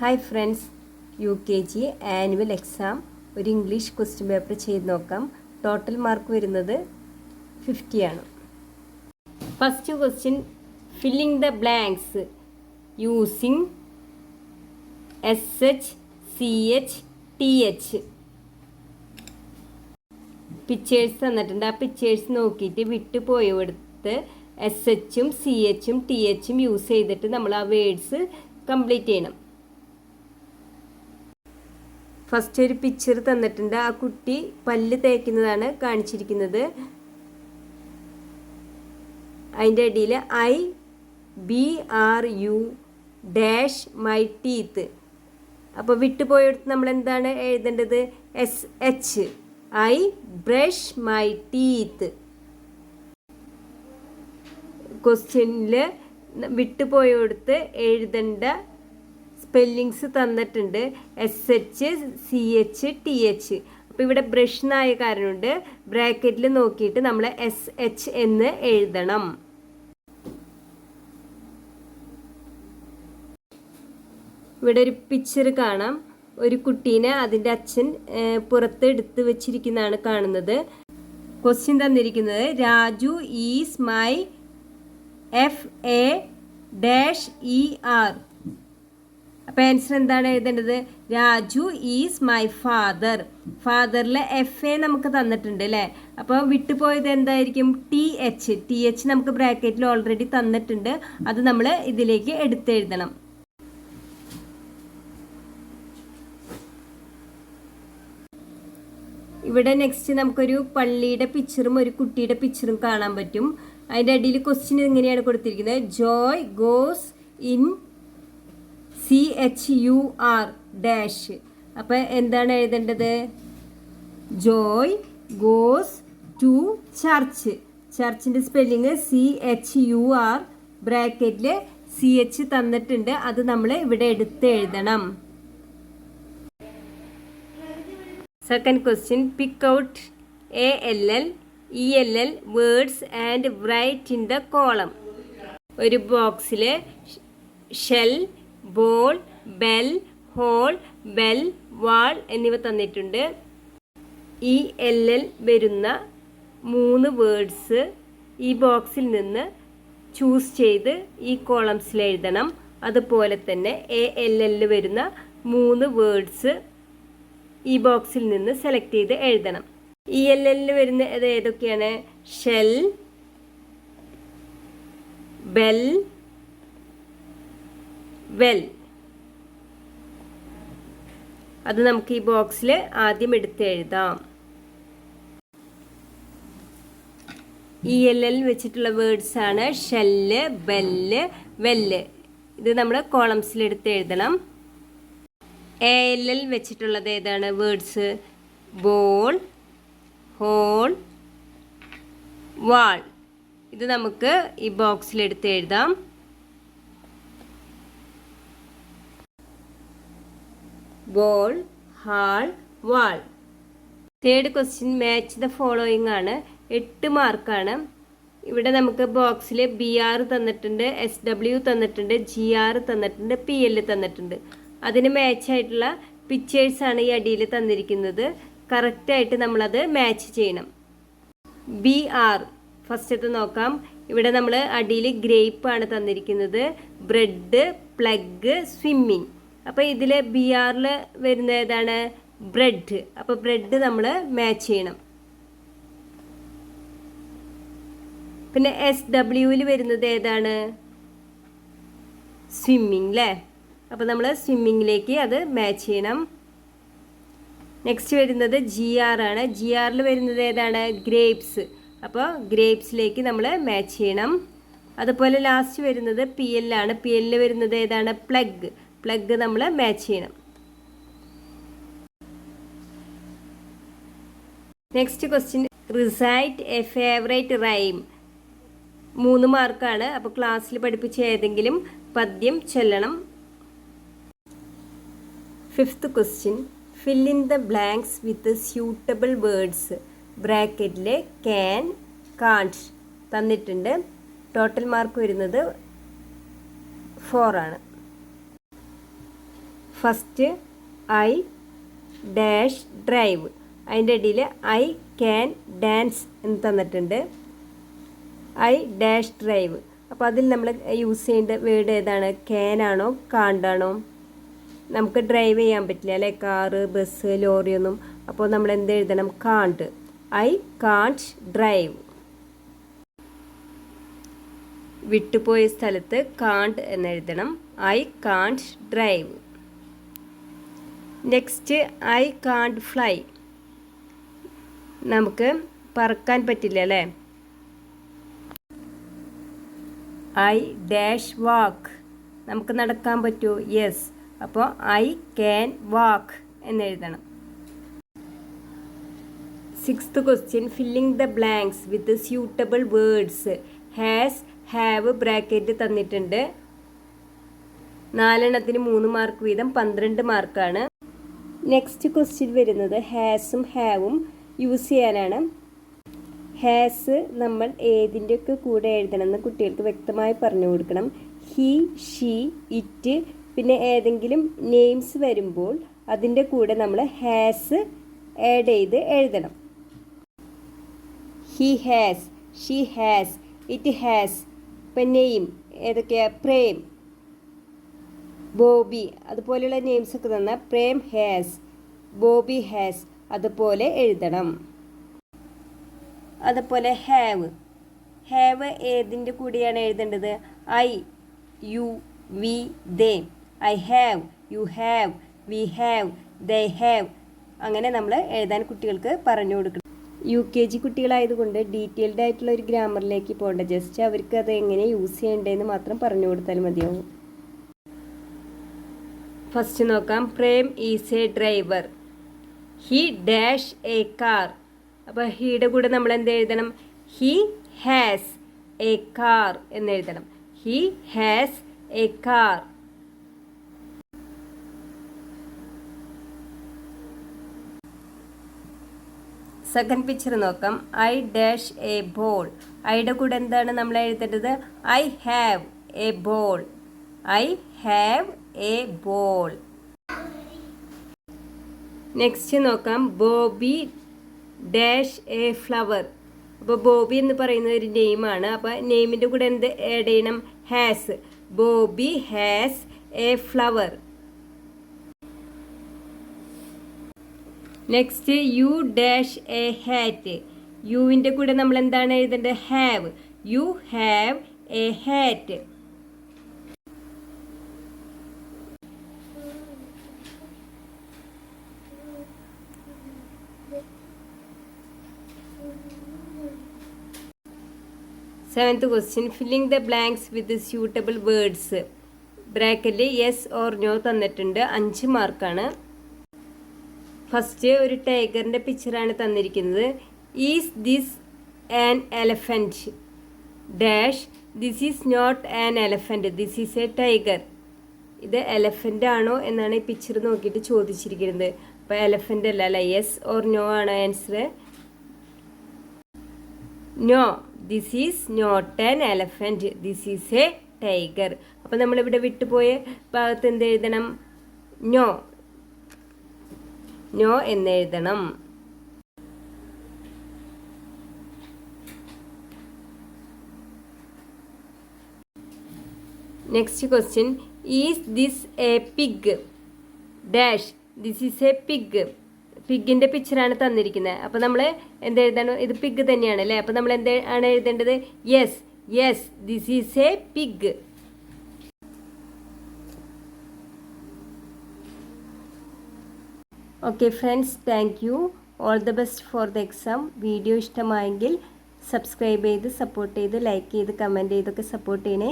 Hi friends, UKG annual exam ഒരു English question paper ചെയ്ത് നോക്കാം. ടോട്ടൽ മാർക്ക് വരുന്നത് 50 ആണ്. First question, filling the blanks using SH CH TH. Pictures തന്നിട്ടുണ്ട്. ആ പിക്ചേഴ്സ് നോക്കിയിട്ട് വിട്ടു പോയടുത്ത് SHും CHും THും യൂസ് ചെയ്തിട്ട് നമ്മൾ ആ വേർഡ്സ് കംപ്ലീറ്റ് ചെയ്യണം. ഫസ്റ്റ് ഒരു പിക്ചർ തന്നിട്ടുണ്ട്. ആ കുട്ടി പല്ല് തേക്കുന്നതാണ് കാണിച്ചിരിക്കുന്നത്. അതിൻ്റെ അടിയിൽ IBRU ഡാഷ് മൈ ടീത്ത്. അപ്പോൾ വിട്ടുപോയെടുത്ത് നമ്മൾ എന്താണ് എഴുതേണ്ടത്? SH I brush my teeth. ക്വസ്റ്റ്യനിൽ വിട്ടുപോയെടുത്ത് എഴുതേണ്ട സ്പെല്ലിങ്സ് തന്നിട്ടുണ്ട്. SH CH TH. അപ്പോൾ ഇവിടെ ബ്രഷ് എന്നായ കാരണമുണ്ട്. ബ്രാക്കറ്റിൽ നോക്കിയിട്ട് നമ്മൾ SH എന്ന് എഴുതണം. ഇവിടെ ഒരു പിക്ചർ കാണാം. ഒരു കുട്ടീനെ അതിൻ്റെ അച്ഛൻ പുറത്ത് എടുത്ത് വെച്ചിരിക്കുന്നതാണ് കാണുന്നത്. ക്വസ്റ്റ്യൻ തന്നിരിക്കുന്നത് രാജു ഈസ് മൈ FA-ER. അപ്പോൾ ആൻസർ എന്താണ് എഴുതേണ്ടത്? Raju is my father. ഫാദറിൽ FA നമുക്ക് തന്നിട്ടുണ്ട് അല്ലേ? അപ്പോൾ വിട്ടുപോയത് എന്തായിരിക്കും? TH നമുക്ക് ബ്രാക്കറ്റിൽ ഓൾറെഡി തന്നിട്ടുണ്ട്. അത് നമ്മൾ ഇതിലേക്ക് എടുത്തെഴുതണം. ഇവിടെ നെക്സ്റ്റ് നമുക്കൊരു പള്ളിയുടെ പിക്ചറും ഒരു കുട്ടിയുടെ പിക്ചറും കാണാൻ പറ്റും. അതിൻ്റെ അടിയിൽ ക്വസ്റ്റ്യൻ ഇങ്ങനെയാണ് കൊടുത്തിരിക്കുന്നത്. Joy goes in CHUR dash. അപ്പോൾ എന്താണ് എഴുതേണ്ടത്? Joy goes to church. ചർച്ചിൻ്റെ സ്പെല്ലിങ് CHUR. ബ്രാക്കറ്റിൽ CH തന്നിട്ടുണ്ട്. അത് നമ്മൾ ഇവിടെ എടുത്ത് എഴുതണം. Second question, pick out ALL ELL words and write in the column. ഒരു ബോക്സിൽ shell, ball, bell, hole, bell, wall എന്നിവ തന്നിട്ടുണ്ട്. ELL വരുന്ന 3 വേർഡ്സ് ഈ ബോക്സിൽ നിന്ന് ചൂസ് ചെയ്ത് ഈ കോളംസിൽ എഴുതണം. അതുപോലെ തന്നെ ALL വരുന്ന 3 വേർഡ്സ് ഈ ബോക്സിൽ നിന്ന് സെലക്ട് ചെയ്ത് എഴുതണം. ELL വരുന്ന ഏതൊക്കെയാണ്? Shell, bell, well. അത് നമുക്ക് ഈ ബോക്സിൽ ആദ്യം എടുത്ത് എഴുതാം. ELL വെച്ചിട്ടുള്ള വേർഡ്സ് ആണ് ഷെല്ല്, ബെല്ല്, വെല്ല്. ഇത് നമ്മൾ കോളംസിൽ എടുത്ത് എഴുതണം. ALL വെച്ചിട്ടുള്ളത് ഏതാണ് വേർഡ്സ്? ബോൾ, ഹോൾ, വാൾ. ഇത് നമുക്ക് ഈ ബോക്സിൽ എടുത്ത് എഴുതാം. Ball, hall, wall. Third question, match the following ആണ്. 8 മാർക്കാണ്. ഇവിടെ നമുക്ക് ബോക്സിൽ BR തന്നിട്ടുണ്ട്, SW തന്നിട്ടുണ്ട്, GR തന്നിട്ടുണ്ട്, PL തന്നിട്ടുണ്ട്. അതിന് മാച്ചായിട്ടുള്ള പിക്ചേഴ്സാണ് ഈ അടിയിൽ തന്നിരിക്കുന്നത്. കറക്റ്റായിട്ട് നമ്മളത് മാച്ച് ചെയ്യണം. BR ഫസ്റ്റത്തെ നോക്കാം. ഇവിടെ നമ്മൾ അടിയിൽ ഗ്രേപ്പാണ് തന്നിരിക്കുന്നത്, ബ്രെഡ്, പ്ലഗ്, സ്വിമ്മിങ്. അപ്പോൾ ഇതിൽ BRൽ വരുന്ന ഏതാണ്? ബ്രെഡ്. അപ്പോൾ ബ്രെഡ് നമ്മൾ മാച്ച് ചെയ്യണം. പിന്നെ SWൽ വരുന്നത് ഏതാണ്? സ്വിമ്മിങ് അല്ലേ? അപ്പോൾ നമ്മൾ സ്വിമ്മിങ്ങിലേക്ക് അത് മാച്ച് ചെയ്യണം. നെക്സ്റ്റ് വരുന്നത് GR ആണ്. GRൽ വരുന്നത് ഏതാണ്? ഗ്രേപ്സ്. അപ്പോൾ ഗ്രേപ്സിലേക്ക് നമ്മൾ മാച്ച് ചെയ്യണം. അതുപോലെ ലാസ്റ്റ് വരുന്നത് PL ആണ്. PL വരുന്നത് ഏതാണ്? പ്ലഗ്. പ്ലഗ് നമ്മൾ മാച്ച് ചെയ്യണം. Next question, recite a favourite rhyme. 3 മാർക്കാണ്. അപ്പോൾ ക്ലാസ്സിൽ പഠിപ്പിച്ച ഏതെങ്കിലും പദ്യം ചൊല്ലണം. Fifth question, fill in the blanks with suitable words. ബ്രാക്കറ്റിൽ ക്യാൻ, കാൺട്ട് തന്നിട്ടുണ്ട്. ടോട്ടൽ മാർക്ക് വരുന്നത് 4 ആണ്. ഫസ്റ്റ് ഐ ഡാഷ് ഡ്രൈവ്, അതിൻ്റെ ഇടയിൽ ഐ ക്യാൻ ഡാൻസ് എന്ന് തന്നിട്ടുണ്ട്. I dash drive. അപ്പോൾ അതിൽ നമ്മൾ യൂസ് ചെയ്യേണ്ട വേർഡ് ഏതാണ്? ക്യാൻ ആണോ കാണ്ടാണോ? നമുക്ക് ഡ്രൈവ് ചെയ്യാൻ പറ്റില്ല അല്ലേ, കാറ് ബസ് ലോറിയൊന്നും. അപ്പോൾ നമ്മൾ എന്ത് എഴുതണം? കാണ്ട്. I can't drive. വിട്ടുപോയ സ്ഥലത്ത് കാണ്ട് എന്നെഴുതണം. I can't drive. Next I can't fly. നമുക്ക് പറക്കാൻ പറ്റില്ല അല്ലേ. I dash walk. നമുക്ക് നടക്കാൻ പറ്റുമോ? യെസ്. അപ്പോൾ ഐ ക്യാൻ വാക്ക് എന്നെഴുതണം. 6th question, filling the blanks with suitable words. Has, have bracket തന്നിട്ടുണ്ട്. 4 3 മാർക്ക് വീതം 12 മാർക്കാണ്. നെക്സ്റ്റ് ക്വസ്റ്റ്യൻ വരുന്നത് ഹാസും ഹാവും യൂസ് ചെയ്യാനാണ്. ഹാസ് നമ്മൾ ഏതിൻ്റെയൊക്കെ കൂടെ എഴുതണമെന്ന് കുട്ടികൾക്ക് വ്യക്തമായി പറഞ്ഞു കൊടുക്കണം. ഹി, ഷീ, ഇറ്റ്, പിന്നെ ഏതെങ്കിലും നെയിംസ് വരുമ്പോൾ അതിൻ്റെ കൂടെ നമ്മൾ ഹാസ് ആഡ് ചെയ്ത് എഴുതണം. He has, she has, it has. ഇപ്പം നെയിം ഏതൊക്കെയാണ്? പ്രേം, ബോബി, അതുപോലെയുള്ള നെയിംസ് ഒക്കെ തന്നാൽ പ്രേം ഹാസ്, ബോബി ഹാസ്, അതുപോലെ എഴുതണം. അതുപോലെ ഹാവ്. ഹാവ് ഏതിൻ്റെ കൂടെയാണ് എഴുതേണ്ടത്? I, you, we, they. I have, you have, we have, they have. അങ്ങനെ നമ്മൾ എഴുതാൻ കുട്ടികൾക്ക് പറഞ്ഞു കൊടുക്കണം. UKG കുട്ടികളായതുകൊണ്ട് ഡീറ്റെയിൽഡ് ആയിട്ടുള്ള ഒരു ഗ്രാമറിലേക്ക് പോകേണ്ട. ജസ്റ്റ് അവർക്ക് അത് എങ്ങനെ യൂസ് ചെയ്യേണ്ടതെന്ന് മാത്രം പറഞ്ഞു കൊടുത്താൽ മതിയാവും. ഫസ്റ്റ് നോക്കാം. Prem is a driver. He dash a car. അപ്പോൾ ഹീയുടെ കൂടെ നമ്മൾ എന്ത് എഴുതണം? ഹി ഹാസ് എ കാർ എന്നെഴുതണം. He has a car. Second picture നോക്കാം. I dash a ball. ഐയുടെ കൂടെ എന്താണ് നമ്മൾ എഴുതേണ്ടത്? I have a ball. I have a ball. Next നോക്കാം. Bobby dash a flower. അപ്പോൾ ബോബി എന്ന് പറയുന്നത് ഒരു നെയിമാണ്. അപ്പോൾ നെയിമിൻ്റെ കൂടെ എന്ത് ആഡ് ചെയ്യണം? Has. Bobby has a flower. Next you dash a hat. യുവിൻ്റെ കൂടെ നമ്മൾ എന്താണ് എഴുതേണ്ടത്? Have. You have a hat. Seventh question, filling the blanks with suitable words. ബ്രാക്കറ്റിൽ യെസ് ഓർ നോ തന്നിട്ടുണ്ട്. 5 മാർക്കാണ്. ഫസ്റ്റ് ഒരു ടൈഗറിൻ്റെ പിക്ചറാണ് തന്നിരിക്കുന്നത്. Is this an elephant dash. This is not an elephant, this is a tiger. ഇത് elephant ആണോ എന്നാണ് ഈ പിക്ചർ നോക്കിയിട്ട് ചോദിച്ചിരിക്കുന്നത്. അപ്പോൾ എലഫൻ്റ് അല്ല. യെസ് ഓർ നോ ആണ് answer. No, this is not an elephant, this is a tiger. അപ്പോൾ നമ്മളിവിടെ വിട്ടുപോയ ഭാഗത്ത് എന്ത് എഴുതണം? നോ. നോ എന്നെഴുതണം. Next question, is this a pig dash. This is a pig. പിഗിൻ്റെ പിക്ചറാണ് തന്നിരിക്കുന്നത്. അപ്പോൾ നമ്മൾ എന്ത് എഴുതണം? ഇത് പിഗ് തന്നെയാണ് അല്ലേ. അപ്പോൾ നമ്മൾ എന്താണ് എഴുതേണ്ടത്? Yes. Yes, this is a pig. Okay friends, thank you. All the best for the exam. Video ഇഷ്ടമായെങ്കിൽ സബ്സ്ക്രൈബ് ചെയ്ത് സപ്പോർട്ട് ചെയ്ത് ലൈക്ക് ചെയ്ത് കമൻറ്റ് ചെയ്തൊക്കെ സപ്പോർട്ട് ചെയ്യണേ.